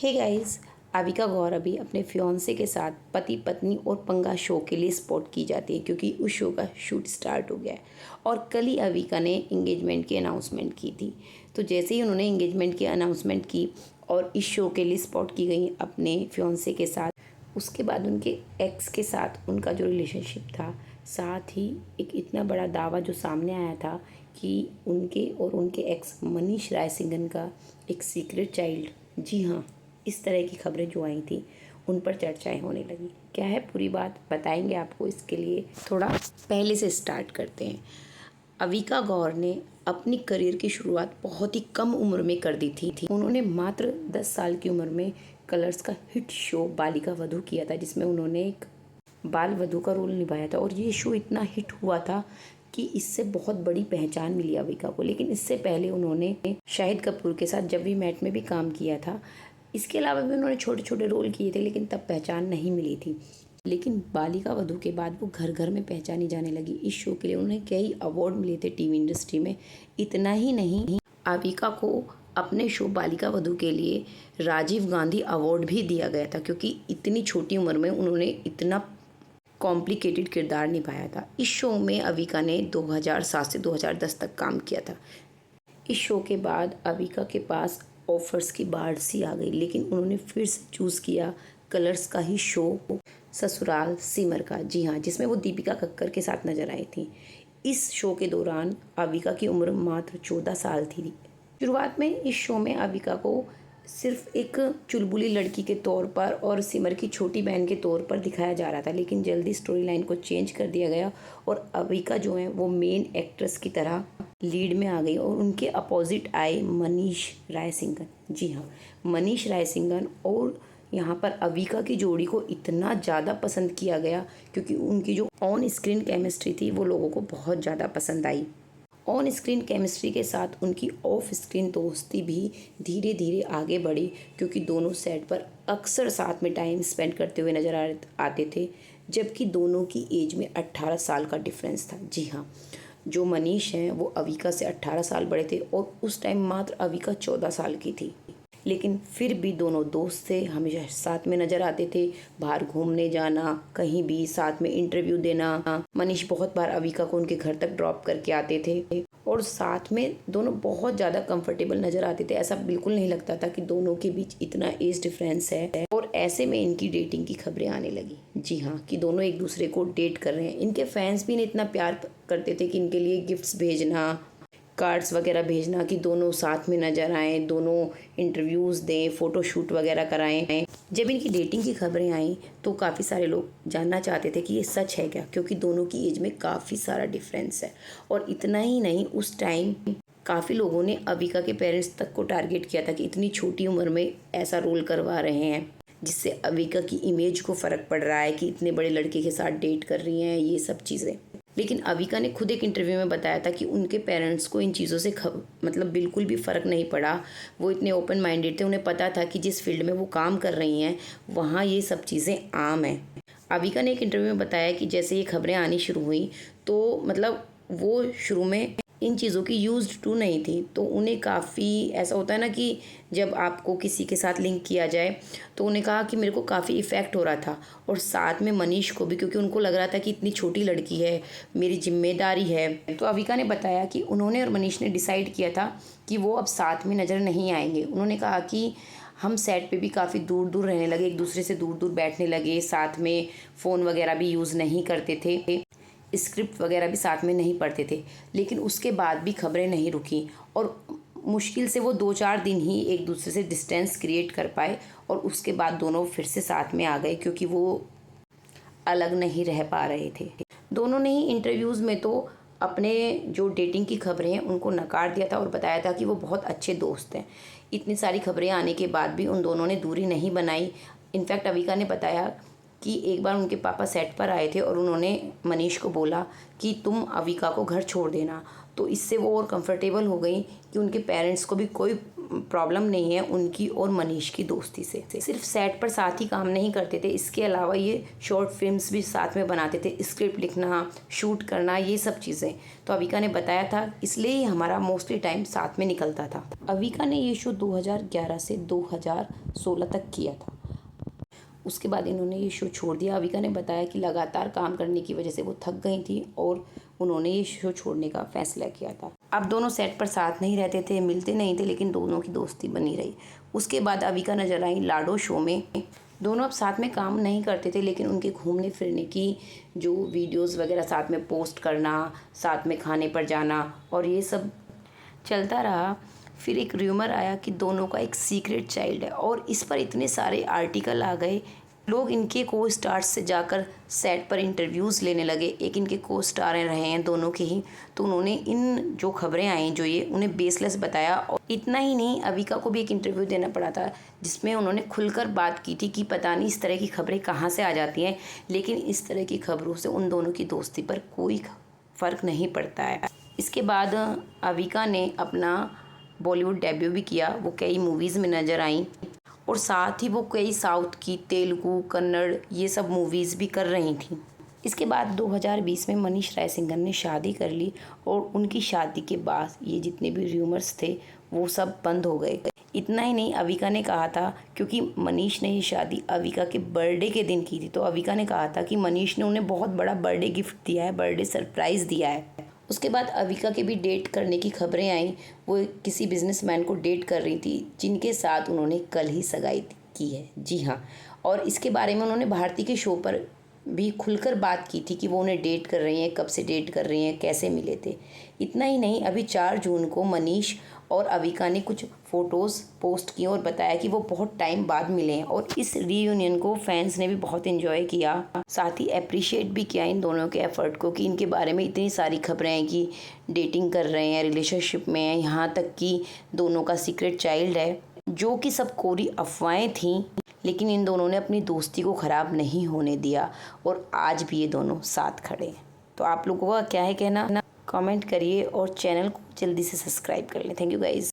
Hey guys, Avika गौर अभी अपने fiance के साथ पति पत्नी और पंगा शो के लिए स्पॉट की जाती है क्योंकि उस शो का शूट स्टार्ट हो गया है। और कल ही अविका ने इंगेजमेंट की अनाउंसमेंट की थी। तो जैसे ही उन्होंने इंगेजमेंट की अनाउंसमेंट की और इस शो के लिए स्पॉट की गई अपने फियांसे के साथ, उसके बाद उनके एक्स के साथ उनका जो रिलेशनशिप था, साथ ही एक इतना बड़ा दावा जो सामने आया था कि उनके और उनके एक्स मनीष रायसिंघन का एक सीक्रेट चाइल्ड, जी हाँ, इस तरह की खबरें जो आई थी उन पर चर्चाएं होने लगी। क्या है पूरी बात बताएंगे आपको। इसके लिए थोड़ा पहले से स्टार्ट करते हैं। अविका गौर ने अपनी करियर की शुरुआत बहुत ही कम उम्र में कर दी थी। उन्होंने मात्र 10 साल की उम्र में कलर्स का हिट शो बालिका वधू किया था, जिसमें उन्होंने एक बाल वधू का रोल निभाया था। और ये शो इतना हिट हुआ था कि इससे बहुत बड़ी पहचान मिली अविका को। लेकिन इससे पहले उन्होंने शाहिद कपूर के साथ जब वी मेट में भी काम किया था। इसके अलावा भी उन्होंने छोटे छोटे रोल किए थे, लेकिन तब पहचान नहीं मिली थी। लेकिन बालिका वधू के बाद वो घर घर में पहचानी जाने लगी। इस शो के लिए उन्हें कई अवार्ड मिले थे टीवी इंडस्ट्री में। इतना ही नहीं, अविका को अपने शो बालिका वधू के लिए राजीव गांधी अवार्ड भी दिया गया था, क्योंकि इतनी छोटी उम्र में उन्होंने इतना कॉम्प्लिकेटेड किरदार निभाया था। इस शो में अविका ने 2007 से 2010 तक काम किया था। इस शो के बाद अविका के पास ऑफर्स की बाढ़ सी आ गई, लेकिन उन्होंने फिर से चूज़ किया कलर्स का ही शो ससुराल सिमर का, जी हाँ, जिसमें वो दीपिका कक्कर के साथ नजर आई थी। इस शो के दौरान अविका की उम्र मात्र 14 साल थी। शुरुआत में इस शो में अविका को सिर्फ एक चुलबुली लड़की के तौर पर और सिमर की छोटी बहन के तौर पर दिखाया जा रहा था, लेकिन जल्दी स्टोरी लाइन को चेंज कर दिया गया और अविका जो है वो मेन एक्ट्रेस की तरह लीड में आ गई। और उनके अपोजिट आए मनीष रायसिंघन, जी हाँ, मनीष रायसिंघन। और यहाँ पर अविका की जोड़ी को इतना ज़्यादा पसंद किया गया क्योंकि उनकी जो ऑन स्क्रीन केमिस्ट्री थी वो लोगों को बहुत ज़्यादा पसंद आई। ऑन स्क्रीन केमिस्ट्री के साथ उनकी ऑफ स्क्रीन दोस्ती भी धीरे धीरे आगे बढ़ी, क्योंकि दोनों सेट पर अक्सर साथ में टाइम स्पेंड करते हुए नजर आते थे। जबकि दोनों की एज में 18 साल का डिफरेंस था। जी हाँ, जो मनीष हैं वो अविका से 18 साल बड़े थे और उस टाइम मात्र अविका 14 साल की थी। लेकिन फिर भी दोनों दोस्त थे, हमेशा साथ में नजर आते थे। बाहर घूमने जाना, कहीं भी साथ में इंटरव्यू देना, मनीष बहुत बार अविका को उनके घर तक ड्रॉप करके आते थे और साथ में दोनों बहुत ज़्यादा कंफर्टेबल नजर आते थे। ऐसा बिल्कुल नहीं लगता था कि दोनों के बीच इतना एज डिफरेंस है। और ऐसे में इनकी डेटिंग की खबरें आने लगी, जी हाँ, कि दोनों एक दूसरे को डेट कर रहे हैं। इनके फैंस भी इन्हें इतना प्यार करते थे कि इनके लिए गिफ्ट्स भेजना, कार्ड्स वगैरह भेजना कि दोनों साथ में नजर आएँ, दोनों इंटरव्यूज़ दें, फ़ोटोशूट वगैरह कराएं। जब इनकी डेटिंग की खबरें आईं तो काफ़ी सारे लोग जानना चाहते थे कि ये सच है क्या, क्योंकि दोनों की एज में काफ़ी सारा डिफरेंस है। और इतना ही नहीं, उस टाइम काफ़ी लोगों ने अविका के पेरेंट्स तक को टारगेट किया था कि इतनी छोटी उम्र में ऐसा रोल करवा रहे हैं, जिससे अविका की इमेज को फ़र्क पड़ रहा है कि इतने बड़े लड़के के साथ डेट कर रही हैं, ये सब चीज़ें। लेकिन अविका ने खुद एक इंटरव्यू में बताया था कि उनके पेरेंट्स को इन चीज़ों से मतलब बिल्कुल भी फ़र्क नहीं पड़ा। वो इतने ओपन माइंडेड थे, उन्हें पता था कि जिस फील्ड में वो काम कर रही हैं वहाँ ये सब चीज़ें आम हैं। अविका ने एक इंटरव्यू में बताया कि जैसे ये खबरें आनी शुरू हुई तो मतलब वो शुरू में इन चीज़ों की यूज्ड टू नहीं थी, तो उन्हें काफ़ी ऐसा होता है ना कि जब आपको किसी के साथ लिंक किया जाए, तो उन्हें कहा कि मेरे को काफ़ी इफ़ेक्ट हो रहा था। और साथ में मनीष को भी, क्योंकि उनको लग रहा था कि इतनी छोटी लड़की है, मेरी जिम्मेदारी है। तो अविका ने बताया कि उन्होंने और मनीष ने डिसाइड किया था कि वो अब साथ में नज़र नहीं आएंगे। उन्होंने कहा कि हम सेट पे भी काफ़ी दूर दूर रहने लगे, एक दूसरे से दूर दूर बैठने लगे, साथ में फ़ोन वगैरह भी यूज़ नहीं करते थे, स्क्रिप्ट वगैरह भी साथ में नहीं पढ़ते थे। लेकिन उसके बाद भी खबरें नहीं रुकी और मुश्किल से वो 2-4 दिन ही एक दूसरे से डिस्टेंस क्रिएट कर पाए और उसके बाद दोनों फिर से साथ में आ गए, क्योंकि वो अलग नहीं रह पा रहे थे। दोनों ने ही इंटरव्यूज़ में तो अपने जो डेटिंग की खबरें हैं उनको नकार दिया था और बताया था कि वो बहुत अच्छे दोस्त हैं। इतनी सारी खबरें आने के बाद भी उन दोनों ने दूरी नहीं बनाई। इनफैक्ट अविका ने बताया कि एक बार उनके पापा सेट पर आए थे और उन्होंने मनीष को बोला कि तुम अविका को घर छोड़ देना। तो इससे वो और कंफर्टेबल हो गई कि उनके पेरेंट्स को भी कोई प्रॉब्लम नहीं है उनकी और मनीष की दोस्ती से। सिर्फ सेट पर साथ ही काम नहीं करते थे, इसके अलावा ये शॉर्ट फिल्म्स भी साथ में बनाते थे, स्क्रिप्ट लिखना, शूट करना, ये सब चीज़ें। तो अविका ने बताया था इसलिए ही हमारा मोस्टली टाइम साथ में निकलता था। अविका ने ये शो 2011 से 2016 तक किया था। उसके बाद इन्होंने ये शो छोड़ दिया। अविका ने बताया कि लगातार काम करने की वजह से वो थक गई थी और उन्होंने ये शो छोड़ने का फैसला किया था। अब दोनों सेट पर साथ नहीं रहते थे, मिलते नहीं थे, लेकिन दोनों की दोस्ती बनी रही। उसके बाद अविका नजर आई लाडो शो में। दोनों अब साथ में काम नहीं करते थे, लेकिन उनके घूमने फिरने की जो वीडियोस वगैरह साथ में पोस्ट करना, साथ में खाने पर जाना और ये सब चलता रहा। फिर एक र्यूमर आया कि दोनों का एक सीक्रेट चाइल्ड है और इस पर इतने सारे आर्टिकल आ गए। लोग इनके को स्टार्स से जाकर सेट पर इंटरव्यूज़ लेने लगे। एक इनके को स्टार रहे हैं दोनों के ही, तो उन्होंने इन जो खबरें आई जो ये उन्हें बेसलेस बताया। और इतना ही नहीं, अविका को भी एक इंटरव्यू देना पड़ा था जिसमें उन्होंने खुलकर बात की थी कि पता नहीं इस तरह की खबरें कहाँ से आ जाती हैं, लेकिन इस तरह की खबरों से उन दोनों की दोस्ती पर कोई फ़र्क नहीं पड़ता है। इसके बाद अविका ने अपना बॉलीवुड डेब्यू भी किया। वो कई मूवीज़ में नज़र आई और साथ ही वो कई साउथ की, तेलुगु, कन्नड़, ये सब मूवीज़ भी कर रही थी। इसके बाद 2020 में मनीष रायसिंघन ने शादी कर ली और उनकी शादी के बाद ये जितने भी र्यूमर्स थे वो सब बंद हो गए। इतना ही नहीं, अविका ने कहा था, क्योंकि मनीष ने ये शादी अविका के बर्थडे के दिन की थी, तो अविका ने कहा था कि मनीष ने उन्हें बहुत बड़ा बर्थडे गिफ्ट दिया है, बर्थडे सरप्राइज़ दिया है। उसके बाद अविका के भी डेट करने की खबरें आईं। वो किसी बिजनेसमैन को डेट कर रही थी जिनके साथ उन्होंने कल ही सगाई की है। जी हाँ, और इसके बारे में उन्होंने भारती के शो पर भी खुलकर बात की थी कि वो उन्हें डेट कर रही हैं, कब से डेट कर रही हैं, कैसे मिले थे। इतना ही नहीं, अभी 4 जून को मनीष और अविका ने कुछ फ़ोटोज़ पोस्ट की और बताया कि वो बहुत टाइम बाद मिले हैं और इस रीयूनियन को फैंस ने भी बहुत एंजॉय किया। साथ ही अप्रिशिएट भी किया इन दोनों के एफ़र्ट को कि इनके बारे में इतनी सारी खबरें हैं कि डेटिंग कर रहे हैं, रिलेशनशिप में हैं, यहाँ तक कि दोनों का सीक्रेट चाइल्ड है, जो कि सब कोरी अफवाहें थीं। लेकिन इन दोनों ने अपनी दोस्ती को ख़राब नहीं होने दिया और आज भी ये दोनों साथ खड़े हैं। तो आप लोगों का क्या है कहना, कमेंट करिए और चैनल को जल्दी से सब्सक्राइब कर लें। Thank you guys.